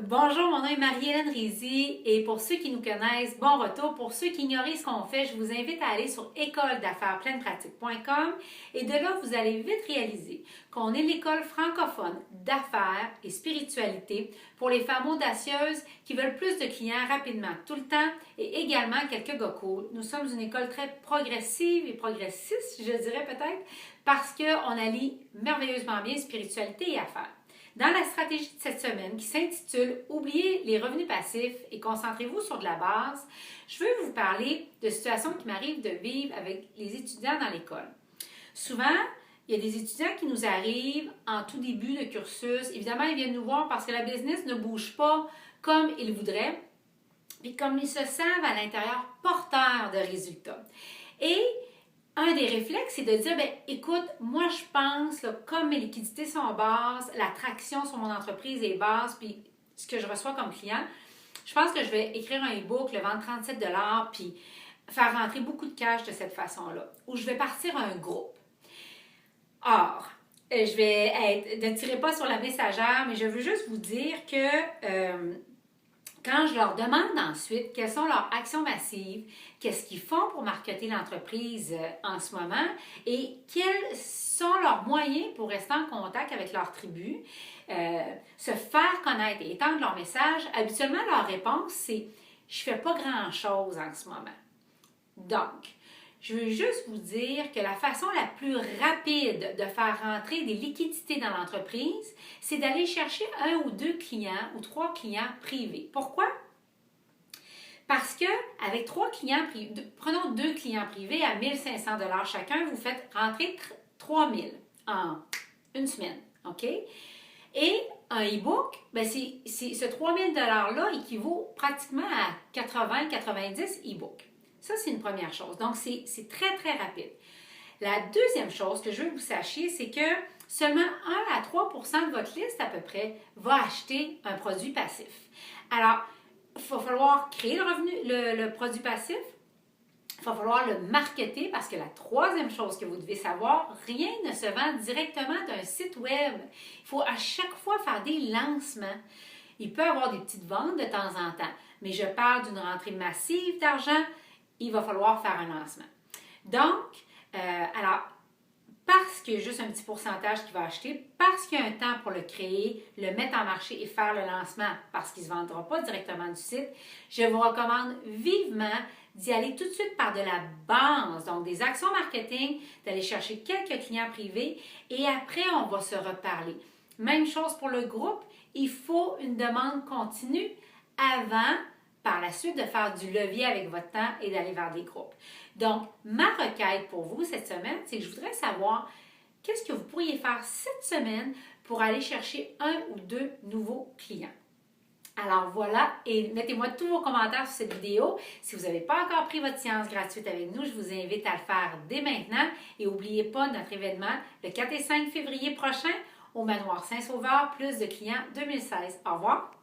Bonjour, mon nom est Marie-Hélène Rizy et pour ceux qui nous connaissent, bon retour. Pour ceux qui ignorent ce qu'on fait, je vous invite à aller sur école-d'affaires-pleine-pratique.com et de là, vous allez vite réaliser qu'on est l'école francophone d'affaires et spiritualité pour les femmes audacieuses qui veulent plus de clients rapidement tout le temps et également quelques gars cool. Nous sommes une école très progressive et progressiste, je dirais peut-être, parce qu'on allie merveilleusement bien spiritualité et affaires. Dans la stratégie de cette semaine qui s'intitule « Oubliez les revenus passifs et concentrez-vous sur de la base », je veux vous parler de situations qui m'arrivent de vivre avec les étudiants dans l'école. Souvent, il y a des étudiants qui nous arrivent en tout début de cursus. Évidemment, ils viennent nous voir parce que la business ne bouge pas comme ils voudraient, puis comme ils se savent à l'intérieur porteurs de résultats. Et un des réflexes, c'est de dire, écoute, moi je pense, là, comme mes liquidités sont basses, la traction sur mon entreprise est basse, puis ce que je reçois comme client, je pense que je vais écrire un e-book, le vendre 37 $, puis faire rentrer beaucoup de cash de cette façon-là. Ou je vais partir à un groupe. Or, ne tirez pas sur la messagère, mais je veux juste vous dire que quand je leur demande ensuite quelles sont leurs actions massives, qu'est-ce qu'ils font pour marketer l'entreprise en ce moment et quels sont leurs moyens pour rester en contact avec leur tribu, se faire connaître et étendre leur message, habituellement leur réponse c'est « je fais pas grand-chose en ce moment ». Donc, je veux juste vous dire que la façon la plus rapide de faire rentrer des liquidités dans l'entreprise, c'est d'aller chercher un ou deux clients ou trois clients privés. Pourquoi? Parce que avec prenons deux clients privés à 1 500 $ chacun, vous faites rentrer 3 000 en une semaine. OK? Et un e-book, ce 3 000 $-là équivaut pratiquement à 80-90 e-books. Ça, c'est une première chose. Donc, c'est très, très rapide. La deuxième chose que je veux que vous sachiez, c'est que seulement 1 à 3 % de votre liste, à peu près, va acheter un produit passif. Alors, il va falloir créer le produit passif. Il va falloir le marketer parce que la troisième chose que vous devez savoir, rien ne se vend directement d'un site web. Il faut à chaque fois faire des lancements. Il peut y avoir des petites ventes de temps en temps, mais je parle d'une rentrée massive d'argent. Il va falloir faire un lancement. Donc, parce qu'il y a juste un petit pourcentage qui va acheter, parce qu'il y a un temps pour le créer, le mettre en marché et faire le lancement, parce qu'il ne se vendra pas directement du site, je vous recommande vivement d'y aller tout de suite par de la base, donc des actions marketing, d'aller chercher quelques clients privés et après, on va se reparler. Même chose pour le groupe, il faut une demande continue avant par la suite de faire du levier avec votre temps et d'aller vers des groupes. Donc, ma requête pour vous cette semaine, c'est que je voudrais savoir qu'est-ce que vous pourriez faire cette semaine pour aller chercher un ou deux nouveaux clients. Alors voilà, et mettez-moi tous vos commentaires sur cette vidéo. Si vous n'avez pas encore pris votre séance gratuite avec nous, je vous invite à le faire dès maintenant. Et n'oubliez pas notre événement le 4 et 5 février prochain au Manoir Saint-Sauveur, plus de clients 2016. Au revoir!